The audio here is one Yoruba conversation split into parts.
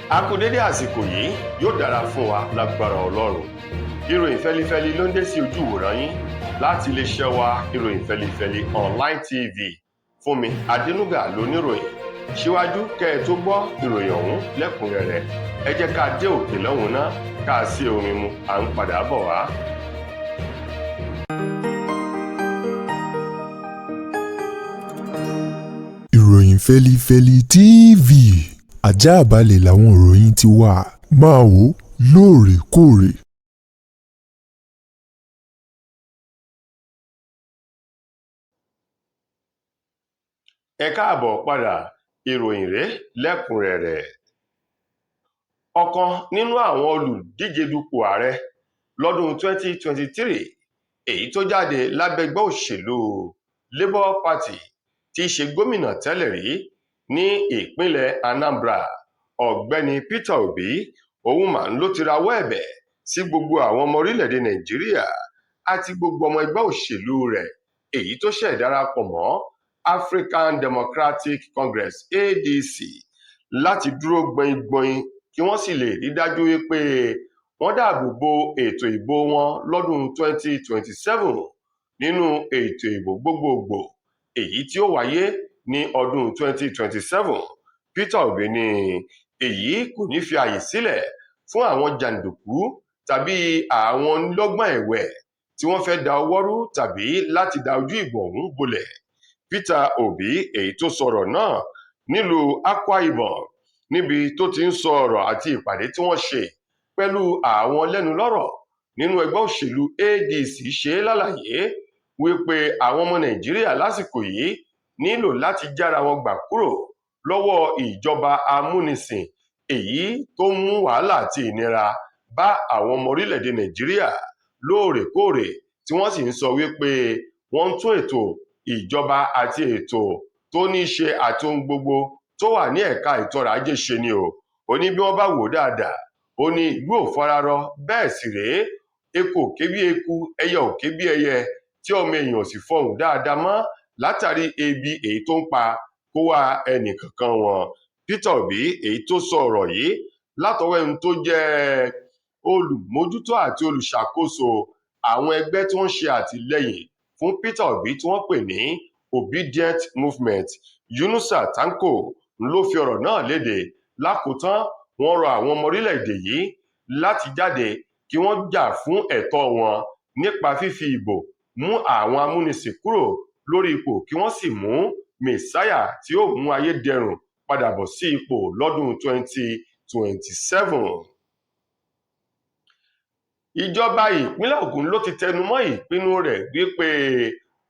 A kú dédé àsìkò yìí, yóò dára fún wa lágbára Ọlọ́run. Ìròyìn fẹ́lifẹ́li ló ń dé sí ojú ìwòran yín láti iléeṣẹ́ wa ìròyìn fẹ́lifẹ́li online TV. Fúnmi Adénúgà lóníròyìn. Síwájú kẹ́ ẹ tó gbọ́ ìròyìn ọ̀hún lẹ́kùnrẹ́rẹ́, ẹ jẹ́ ká dé òkè lọ́hùn náà ká sí orin mu, à ń padà bọ̀ wá. Ìròyìn fẹ́lifẹ́li TV, àjààbálẹ̀ làwọn ìròyìn ti wà, máa wò lóòrèkóòrè. Ẹ káàbọ̀ padà, ìròyìn rèé lẹ́kùnrẹ́rẹ́. Ọ̀kan nínú àwọn olùdíje dupò ààrẹ lọ́dún 2023 èyí tó jáde lábẹ́ ẹgbẹ́ òṣèlú Labour Party tí í ṣe gómìnà tẹ́lẹ̀ rí ní ìpínlẹ̀ Anambra, ọ̀gbẹ́ni Peter Obi, òun mà ló ti rawọ́ ẹ̀bẹ̀ sí gbogbo àwọn ọmọ orílẹ̀-èdè Nàìjíríà àti gbogbo ọmọ ẹgbẹ́ òṣèlú rẹ̀ èyí tó ṣẹ̀ darapọ̀ mọ́ African Democratic Congress ADC láti dúró gbọ̀ngbọ̀n kí wọ́n sì lè rí dájú wípé wọ́n dáàbò bo ètò ìbò wọn lọ́dún 2027 nínú ètò ìbò gbogbogbò èyí tí ó wáyé ní ọdún 2027. Peter Obi ní èyí kò ní fi àyè sílẹ̀ fún àwọn jàǹdùkú tàbí àwọn onílọ́gbọ́n ẹ̀wẹ̀ tí wọ́n fẹ́ da ọwọ́ rú tàbí láti da ojú ìbò ọ̀hún bolẹ̀. Peter Obi èyí tó sọ̀rọ̀ náà nílùú Akwa Ibom níbi tó ti ń sọ ọ̀rọ̀ àti ìpàdé tí wọ́n ṣe pẹ̀lú àwọn lẹ́nulọ́rọ̀ nínú ẹgbẹ́ òṣèlú ADC ṣe lálàyé wípé àwọn ọmọ Nàìjíríà lásìkò yìí nílò láti jára wọn gbà kúrò lọ́wọ́ ìjọba amúnisìn èyí tó mú wàhálà àti ìnira bá àwọn ọmọ orílẹ̀-èdè Nàìjíríà lóòrèkóòrè tí wọ́n sì ń sọ wípé wọ́n ń tún ètò ìjọba àti ètò tó ní í ṣe àti ohun gbogbo tó wà ní ẹ̀ka ètò ọrọ̀ ajé ṣe ni o. Ó ní bí wọ́n bá wò dáadáa, ó ní ìlú ò fararọ, bẹ́ẹ̀ sì rèé eku ò ké bí eku, ẹyẹ ò ké bí ẹyẹ, tí ọmọ èèyàn ò sì fọhùn dáadáa mọ́ látàrí ebi èyí tó ń pa kó wá ẹnìkankan wọn. Peter Obi èyí tó sọ ọ̀rọ̀ yìí látọwọ́ ẹni tó jẹ́ olùmójútó àti olùṣàkóso àwọn ẹgbẹ́ tí wọ́n ń ṣe àtìlẹ́yìn fún Peter Obi tí wọ́n pè ní Obedient Movement, Yunusa Tanko, ló fi ọ̀rọ̀ náà léde. Lákòótán, wọ́n rọ àwọn ọmọ orílẹ̀-èdè yìí láti jáde kí wọ́n jà fún ẹ̀tọ́ wọn nípa fífi ìbò mú àwọn amúnisìn kúrò lórí ipò kí wọ́n sì mú mẹ̀sáyà tí ó mú ayé dẹrùn padà bọ̀ sí ipò lọ́dún 2027. Ìjọba ìpínlẹ̀ Ògùn ló ti tẹnu mọ́ ìpinnu rẹ̀ wípé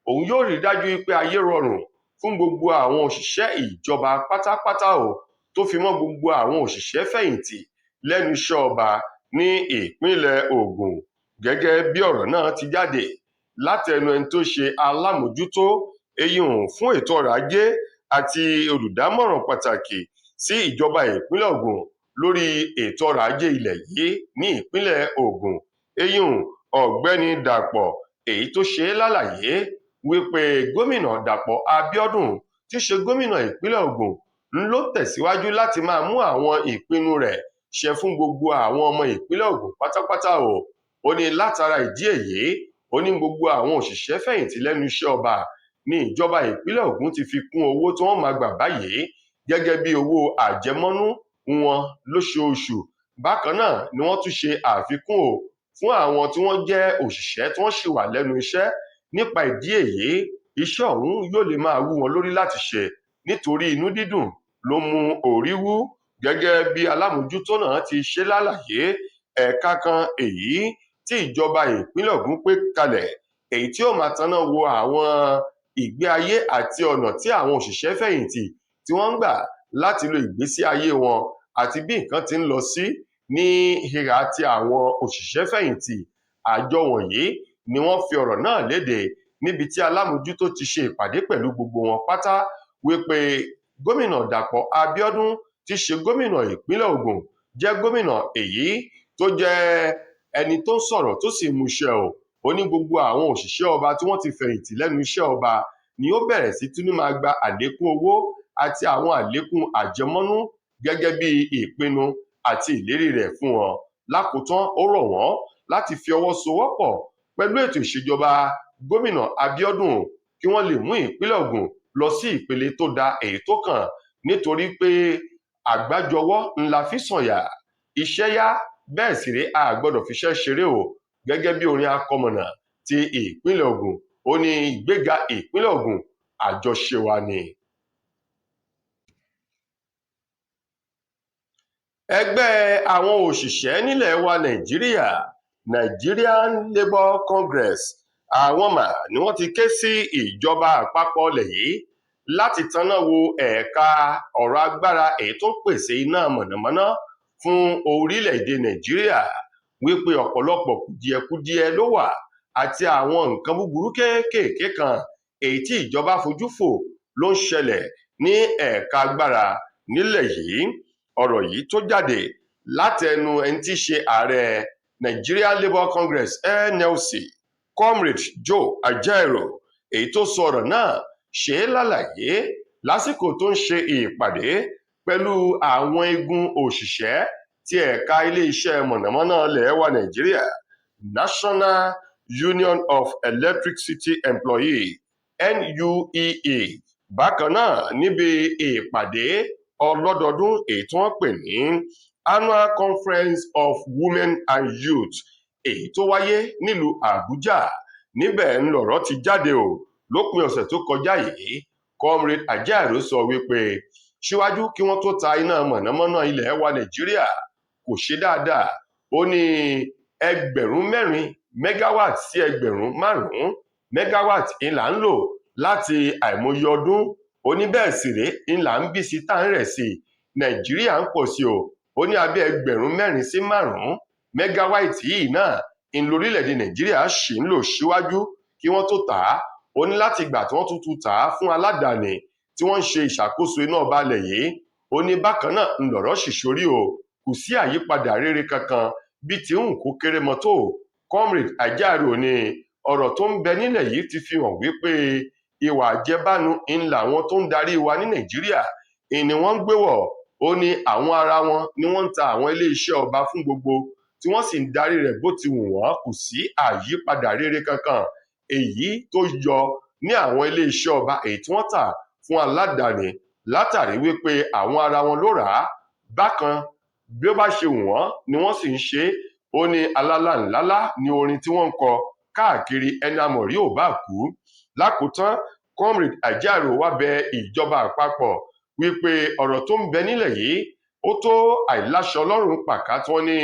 òun yóò rí dájú wípé ayé rọrùn fún gbogbo àwọn òṣìṣẹ́ ìjọba pátápátá tó fi mọ́ gbogbo àwọn òṣìṣẹ́ fẹ̀yìntì lẹ́nu iṣẹ́ ọba ní ìpínlẹ̀ Ògùn. Gẹ́gẹ́ bí ọ̀rọ̀ náà ti jáde látẹnu ẹni tó ṣe alámòjútó fún ètò ọrọ̀ ajé àti olùdámọ̀ràn pàtàkì sí ìjọba ìpínlẹ̀ Ògùn lórí ètò ọrọ̀ ajé ilẹ̀ yìí ní ìpínlẹ̀ Ògùn, ọ̀gbẹ́ni Dàpọ̀ èyí tó ṣe lálàyé wípé gómìnà Dàpọ̀ Abíọ́dún tí ṣe gómìnà ìpínlẹ̀ Ògùn ló tẹ̀síwájú láti máa mú àwọn ìpinnu rẹ̀ ṣẹ fún gbogbo àwọn ọmọ ìpínlẹ̀ Ògùn pátápátá o. Ó ní látara ìdí èyí, ó ní gbogbo àwọn òṣìṣẹ́ fẹ̀yìntì lẹ́nu iṣẹ́ ọba ní ìjọba ìpínlẹ̀ Ògùn ti fi kún owó tí wọ́n máa gbà báyìí gẹ́gẹ́ bí owó àjẹmọ́nú wọn lóṣooṣù. Bákan náà ni wọ́n tún ṣe àfikún fún àwọn tí wọ́n jẹ́ òṣìṣẹ́ tí wọ́n ṣì wà lẹ́nu iṣẹ́. Nípa ìdí èyí, iṣẹ́ ọ̀hún yóò lè máa wú wọn lórí láti ṣe nítorí inú dídùn ló mú orí wú. Gẹ́gẹ́ bí alámòjútó náà ti ṣe lálàyé, ẹ̀ka kan èyí tí ìjọba ìpínlẹ̀ Ògùn pé kalẹ̀ èyí tí ó máa taná wo àwọn ìgbé ayé àti ọ̀nà tí àwọn òṣìṣẹ́ fẹ̀yìntì tí wọ́n ń gbà láti lo ìgbésí ayé wọn àti bí nǹkan ti ń lọ sí ní ìhà ti àwọn òṣìṣẹ́ fẹ̀yìntì. Àjọ wọ̀nyí ni wọ́n fi ọ̀rọ̀ náà léde níbi tí alámòjútó ti ṣe ìpàdé pẹ̀lú gbogbo wọn pátá wípé gómìnà Dàpọ̀ Abíọ́dún tí ṣe gómìnà ìpínlẹ̀ Ògùn jẹ́ gómìnà èyí tó jẹ́ ẹni tó ń sọ̀rọ̀ tó sì múṣẹ ó ní gbogbo àwọn òṣìṣẹ́ ọba tí wọ́n ti fẹ̀yìntì lẹ́nu iṣẹ́ ọba ni ó bẹ̀rẹ̀ sí tún máa gba àlékún owó àti àwọn àlékún àjẹmọ́nú gẹ́gẹ́ bí ìpinnu àti ìlérí rẹ̀ fún wọn. Lákòótán ó rọ̀ wọ́n láti fi ọwọ́ sowọ́pọ̀ pẹ̀lú ètò ìṣèjọba gómìnà Abíọ́dún kí wọ́n lè mú ìpínlẹ̀ Ògùn lọ sí ìpele tó da èyí tó kàn, nítorí pé àgbájọwọ́ ńlá fi sọ̀yà, iṣẹ́ yá, bẹ́ẹ̀ sì rèé a gbọ́dọ̀ fiṣẹ́ ṣeré o. Gẹ́gẹ́ bí orin akọmọ̀nà ti ìpínlẹ̀ Ògùn, ó ní ìgbéga ìpínlẹ̀ Ògùn àjọṣe wa ni. Ẹgbẹ́ àwọn òṣìṣẹ́ nílẹ̀ wa Nàìjíríà, Nigerian Labour Congress, àwọn ni wọ́n ti ké sí ìjọba àpapọ̀ ilẹ̀ yìí láti tanná wo ẹ̀ka ọ̀rọ̀ agbára èyí tó ń pèsè iná mọ̀nàmọ́ná fún orílẹ̀-èdè Nàìjíríà, wípé ọ̀pọ̀lọpọ̀ kùdìẹ̀kudiẹ ló wà àti àwọn nǹkan búburú kéékèèké kan èyí tí ìjọba fojú fò ló ń ṣẹlẹ̀ ní ẹ̀ka agbára nílẹ̀ yìí. Ọ̀rọ̀ yìí tó jáde látẹnu ẹni tí í ṣe ààrẹ Nigerian Labour Congress NLC, Comrade Joe Ajaero, èyí tó sọ ọ̀rọ̀ náà ṣe é lálàyé lásìkò tó ń ṣe ìpàdé pẹ̀lú àwọn igun òṣìṣẹ́ ti ẹ̀ka ilé-iṣẹ́ mọ̀nàmọ́ná ilẹ̀ wa Nàìjíríà, National Union of Electricity Employees NUEE. Bákan náà, níbi ìpàdé ọlọ́dọọdún èyí tí wọ́n pè ní Annual Conference of Women and Youth èyí tó wáyé nílùú Àbújá, níbẹ̀ ńlọ̀rọ̀ ti jáde o lópin ọ̀sẹ̀ tó kọjá yìí. Comrade Ajaero sọ wípé síwájú kí wọ́n tó ta iná mọ̀nàmọ́ná ilẹ̀ wa Nàìjíríà kò ṣe dáadáa. Ó ní 4 megawatt sí 5 megawatt ńlá ń lò láti àìmọye ọdún. Ó ní bẹ́ẹ̀ sì rèé ńlá ń bí sí tá ń rẹ̀ sí Nàìjíríà ń pọ̀ sí o. Ó ní abẹ́ 4 sí 5 megawatt yìí náà ń lórílẹ̀‐èdè Nàìjíríà ṣì ń lò síwájú kí wọ́n tó tà á. Ó ní láti ìgbà tí wọ́n tún tà á fún aládàáni tí wọ́n ń ṣe ìṣàkóso iná ọba ilẹ̀ yìí. Ó ní bákan náà ńlọ̀rọ̀ ṣìṣorí o, kò sí àyípadà rere kankan bí ti ń kó kéré mọ́ tó. Comrade Ajaero ní ọ̀rọ̀ tó ń bẹ nílẹ̀ yìí ti fi hàn wípé ìwà àjẹbánu ńlá àwọn tó ń darí wa ní Nàìjíríà ni wọ́n ń gbé wọ̀. Ó ní àwọn ara wọn ni wọ́n ń ta àwọn ilé-iṣẹ́ ọba fún gbogbo tí wọ́n sì ń darí rẹ̀ bó ti wù wọ́n. Kò sí àyípadà rere kankan èyí tó yọ ní àwọn ilé-iṣẹ́ ọba èyí tí wọ́n tà fún aládàáni látàrí wípé àwọn ara wọn ló rà á bákan bí ó bá ṣe wù wọ́n ni wọ́n sì ń ṣe é. Ó ní alálà ńlálá ni orin tí wọ́n ń kọ káàkiri ẹni amọ̀rí ò bá kú. Lákòótán, Comrade Ajaero wá bẹ ìjọba àpapọ̀ wípé ọ̀rọ̀ tó ń bẹ nílẹ̀ yìí ó tó àìláṣọ ọlọ́run pàká tí wọ́n ní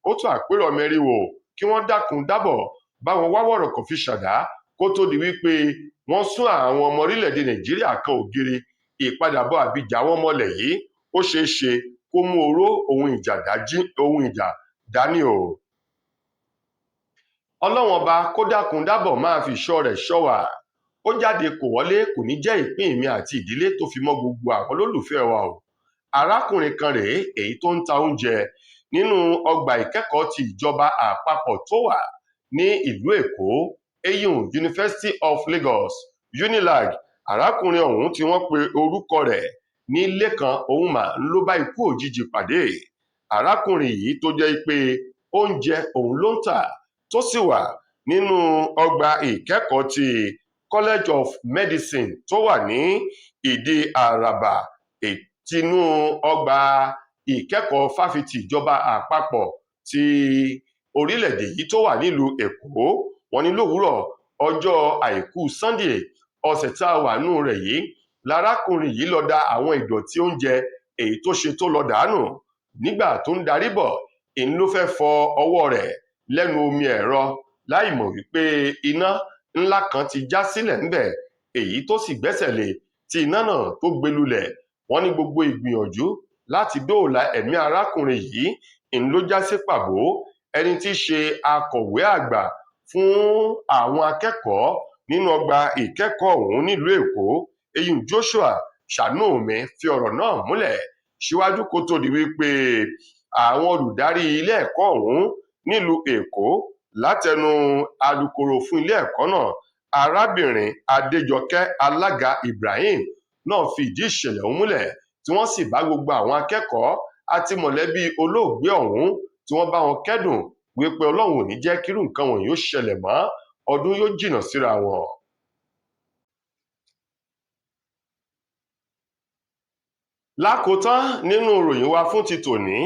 ó tó àpérò mẹ́rìnwó kí wọ́n dákun dábọ̀ báwọn wá wọ̀rọ̀ kan fi ṣàdá kó tó di wípé wọ́n sún àwọn ọmọ orílẹ̀-èdè Nàìjíríà kan ògiri. Ìpadàbọ̀ àbíjà wọn mọ́lẹ̀ yìí ó ṣeé ṣe kó mú oró ohun ìjà dání o. Ọlọ́run ọba kó dákun dábọ̀ máa fi ìṣọ́ rẹ̀ ṣọ́ wa. Ó jáde kò wọlé kò ní jẹ́ ìpín mi àti ìdílé tó fi mọ́ gbogbo àwọn olólùfẹ́ wa o. Arákùnrin kan rèé èyí tó ń ta oúnjẹ nínú ọgbà ìkẹ́kọ̀ọ́ ti ìjọba àpapọ̀ tó wà ní ìlú Èkó, eyín University of Lagos UNILAG. Arákùnrin ọ̀hún tí wọ́n pe orúkọ rẹ̀ ní Lékan Ounma ló bá ikú òjijì pàdé. Arákùnrin yìí tó jẹ́ pé oúnjẹ òun ló ń tà tó sì wà nínú ọgbà ìkẹ́kọ̀ọ́ ti College of Medicine tó wà ní Ìdí Àràbà tinú ọgbà ìkẹ́kọ̀ọ́ fáfitì ìjọba àpapọ̀ ti orílẹ̀-èdè yìí tó wà nílùú Èkó. Wọ́n ní lówùúrọ̀ ọjọ́ àìkú Sunday ọ̀sẹ̀ tá a wà nù rẹ̀ yìí lárákùnrin yìí lọ da àwọn ìdọ̀tí oúnjẹ èyí tó ṣe tó lọ dànù. Nígbà tó ń darí bọ̀ ìní ló fẹ́ fọ ọwọ́ rẹ̀ lẹ́nu omi ẹ̀rọ láì mọ̀ wípé iná ńlá kan ti já sílẹ̀ ńbẹ̀ èyí tó sì gbẹ́sẹ̀ lé tí iná náà tó gbé lulẹ̀. Wọ́n ní gbogbo ìgbìyànjú láti dóòlà ẹ̀mí arákùnrin yìí ìní ló já sí pàbó. Ẹni tí í ṣe akọ̀wé àgbà fún àwọn akẹ́kọ̀ọ́ nínú ọgbà ìkẹ́kọ̀ọ́ ọ̀hún nílùú Èkó, eyín Joshua Shanome, fi ọ̀rọ̀ náà múlẹ̀ síwájú kó tó di wípé àwọn olùdarí ilé ẹ̀kọ́ ọ̀hún nílùú Èkó látẹnu alukoro fún ilé ẹ̀kọ́ náà arábìnrin Adéjọkẹ́ Alága Ibrahim náà fi ìdí ìṣẹ̀lẹ̀ ọ̀hún múlẹ̀ tí wọ́n sì bá gbogbo àwọn akẹ́kọ̀ọ́ àti mọ̀lẹ́bí olóògbé ọ̀hún tí wọ́n bá wọn kẹ́dùn wípé Ọlọ́run ò ní jẹ́ kírú nǹkan wọ̀nyí ó ṣẹlẹ̀ mọ́, ọdún yóò jìnnà síra wọn. Lákòótán nínú ìròyìn wa fún ti tòní,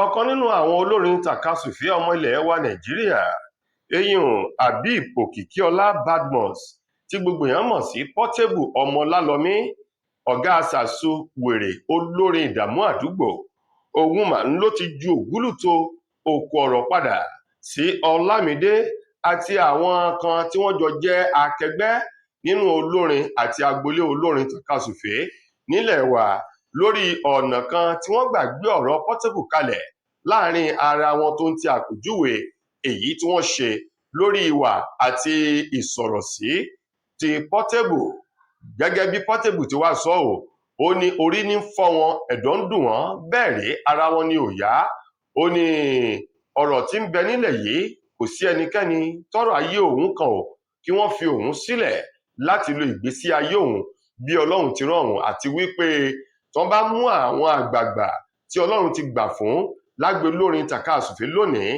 ọ̀kan nínú àwọn olórin tàkasùfé ọmọ ilẹ̀ wa Nàìjíríà, eyín Habib Òkìkíọlá Badmus tí gbogbo èèyàn mọ̀ sí Portable ọmọ Lálọ́mí, ọ̀gá sàsù wèrè olórin ìdààmú àdúgbò, òun mà ló ti ju ògúlùtò òkú ọ̀rọ̀ padà sí Ọlámídé àti àwọn kan tí wọ́n jọ jẹ́ akẹgbẹ́ nínú olórin àti agboolé olórin tàkasùfé nílẹ̀ wa lórí ọ̀nà kan tí wọ́n gbà gbé ọ̀rọ̀ Portable kalẹ̀ láàrin ara wọn tó ń ti àpèjúwe èyí tí wọ́n ṣe lórí ìwà àti ìsọ̀rọ̀sí ti Portable. Gẹ́gẹ́ bí Portable ti wá sọ ó ní orí ní fọ́ wọn, ẹ̀dọ̀ ń dùn wọ́n, bẹ́ẹ̀ rí ara wọn ni ò yá. Ó ní ọ̀rọ̀ tí ń bẹ nílẹ̀ yìí kò sí ẹnikẹ́ni tọ́rọ̀ ayé òun kan kí wọ́n fi òun sílẹ̀ láti lo ìgbésí ayé òun bí Ọlọ́run ti rán òun, àti wípé tí wọ́n bá mú àwọn àgbààgbà tí Ọlọ́run ti gbà fún lágbo olórin tàkasùfé lónìí,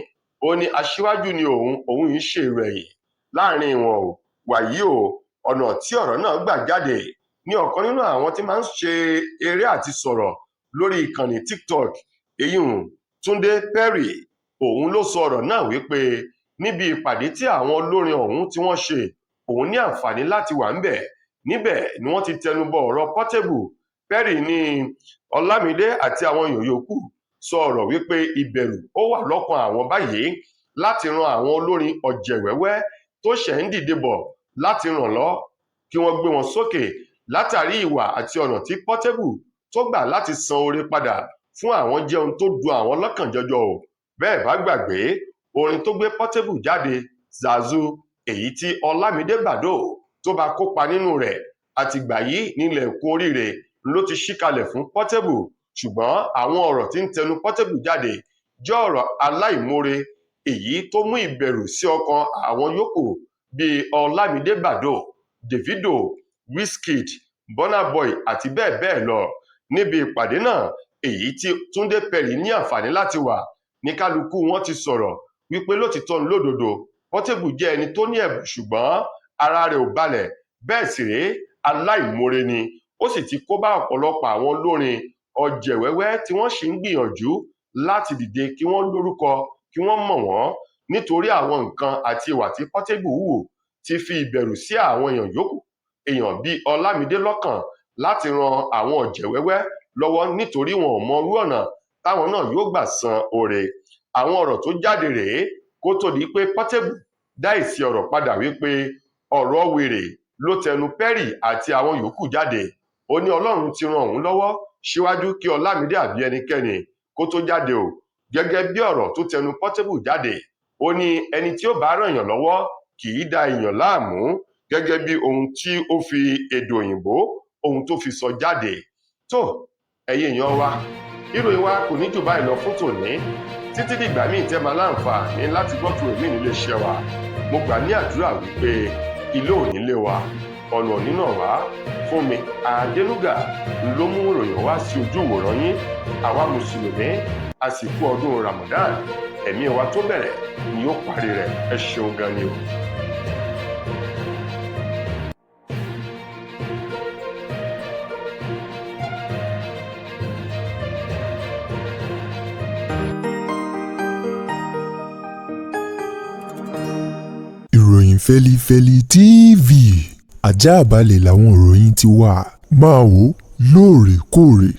ó ní aṣíwájú ni òun yìí ṣe ìrẹ̀yìn láàrin wọn wàyí ọ̀nà tí ọ̀rọ̀ náà gbà jáde ní ọ̀kan nínú àwọn tí máa ń ṣe eré àti sọ̀rọ̀ lórí ìkànnì TikTok, eyín Túndé Perry, òun ló sọ ọ̀rọ̀ náà wípé níbi ìpàdé tí àwọn olórin ọ̀hún tí wọ́n ṣe, òun ní àǹfààní láti wà níbẹ̀ ni wọ́n ti tẹnubọ ọ̀rọ̀ Portable. Perry ní Ọlámídé àti àwọn yòókù sọ ọ̀rọ̀ wípé ìbẹ̀rù ó wà lọ́kàn àwọn báyìí láti ran àwọn olórin ọ̀jẹ̀wẹ́wẹ́ tó ṣẹ̀ ń dìde bọ̀ láti ràn lọ́ kí wọ́n gbé wọn sókè látàrí ìwà àti ọ̀nà tí Portable tó gbà láti san oore padà fún àwọn jẹ́ ohun tó dùn àwọn lọ́kàn jọjọ bẹ́ẹ̀ bá gbàgbé orin tó gbé Portable jáde Zazu, èyí tí Ọlámídé Bàdó tó bá kópa nínú rẹ̀, àtìgbà yìí nílẹ̀ kún oríire ló ti ṣí kalẹ̀ fún Portable, ṣùgbọ́n àwọn ọ̀rọ̀ tí ń tẹnu Portable jáde jẹ́ ọ̀rọ̀ aláìmoore èyí tó mú ìbẹ̀rù sí ọkàn àwọn yòókù bíi Ọlámídé Bàdó, Davido, Wizkid, Burna Boy àti bẹ́ẹ̀ bẹ́ẹ̀ lọ. Níbi ìpàdé náà èyí tí Túndé Perry ní àǹfààní láti wà, ní kálukú wọn ti sọ̀rọ̀ wípé lótìtọ́ ní lódodo Portable jẹ́ ẹni tó ní ẹ̀bùn ṣùgbọ́n ara rẹ̀ ò balẹ̀, bẹ́ẹ̀ sì rèé aláìmoore ni, ó sì ti kó bá ọ̀pọ̀lọpọ̀ àwọn olórin ọ̀jẹ̀wẹ́wẹ́ tí wọ́n sì ń gbìyànjú láti dìde kí wọ́n lórúkọ kí wọ́n mọ̀ wọ́n nítorí àwọn nǹkan àti ìwà tí Portable hù ti fi ìbẹ̀rù sí àwọn èèyàn yòókù, èèyàn bíi Ọlámídé lọ́kàn láti ran àwọn ọ̀jẹ̀wẹ́wẹ́ lọ́wọ́ nítorí wọn ò mọ irú ọ̀nà táwọn náà yóò gbà san oore. Àwọn ọ̀rọ̀ tó jáde rèé kó tó di pé Portable dá èsì ọ̀rọ̀ padà wípé ọ̀rọ̀ wèrè ló tẹnu Perry àti àwọn yòókù jáde. Ó ní Ọlọ́run ti ran òun lọ́wọ́ síwájú kí Ọlámídé àbí ẹnikẹ́ni kó tó jáde gẹ́gẹ́ bí ọ̀rọ̀ tó tẹnu Portable jáde. Ó ní ẹni tí ó bá ràn yàn lọ́wọ́ kì í da èèyàn láàmú, gẹ́gẹ́ bí ohun tí ó fi èdè òyìnbó ohun tó fi sọ jáde. Tó ẹ̀yin èèyàn wa, ìròyìn wa kò ní jù báyìí lọ fún tòní. Títí dìgbà míì tẹ́ máa láǹfààní láti gbọ́ tó èmi nílé iṣẹ́ wa. Mo gbà ní àdúrà wípé ilé ò ní lé wa, ọ̀nà ò ní nà wá. Fúnmi Adélúgà ló mú ìròyìn wá sí ojú ìwòran yín. Àwa mùsùlùmí àsìkò ọdún Ramadan, ẹ̀mí wa tó bẹ̀rẹ̀ ni yóò parí rẹ̀. Ẹ ṣeun gan ni Ìròyìn Fẹ́lifẹ́li TV, àjààbálẹ̀ làwọn ìròyìn ti wà, máa wò lóòrèkóòrè.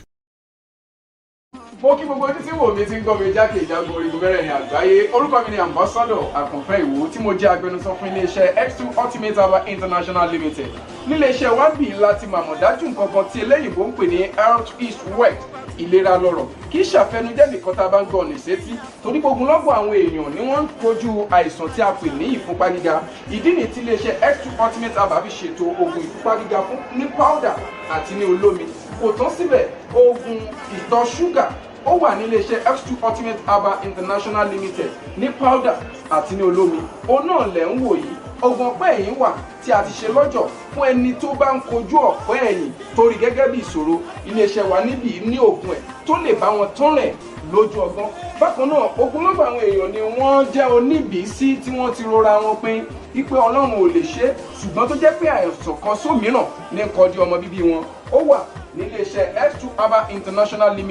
Mo kí gbogbo ojú tí wò mí ti ń gbọ́ mi jákèjádò orígun mẹ́rẹ̀ẹ̀rin àgbáyé. Orúkọ mi ni Ambassador Àkànfẹ́ Ìwò tí mo jẹ́ agbẹnusọ fún iléeṣẹ́ X2 Ultimate Herbal International Limited. Níléeṣẹ́ wa bí láti màmọ̀ dájú nǹkan kan tí eléyìnbó ń pè ní health is wealth, ìlera lọ́rọ̀. Kì í ṣàfẹnujẹ́ nìkan tá a bá ń gbọ́ ọ̀nì sétí, torí ogunlọ́gọ̀ àwọn èèyàn ni wọ́n ń kojú àìsàn tí a pè ní ìfúnpá gíga. Ìdí nìyí tí iléeṣẹ́ X2 Ultimate Herbal fi ṣètò oògùn ìfúnpá gíga fún ní powder àti ní olómi. Kò tán síbẹ̀, oògùn ìtọ̀ ṣúgà ó wà ní iléeṣẹ́ X2 Ultimate Herbal International Limited ní powder àti ní olómi. Òun náà lẹ̀ ń wò yìí. oògùn ọ̀pẹ́ ẹ̀yìn wà tí a ti ṣe lọ́jọ̀ fún ẹni tó bá ń kojú ọ̀pẹ́ ẹ̀yìn torí gẹ́gẹ́ bí ìṣòro. Iléeṣẹ́ wa níbí ní oògùn ẹ̀ tó lè bá wọn tán rẹ̀ lójú ọgbọ́n. Bákan náà ogunlọ́gọ̀ àwọn èèyàn ni wọ́n jẹ́ oníbìísí tí wọ́n ti rora wọn pín wípé Ọlọ́run ò lè ṣe, ṣùgbọ́n tó jẹ́ pé àìsàn kan sómìíràn ní kọjú ọmọ bíbí wọn. Ó wà níléeṣẹ́ X2 Herbal International Limited.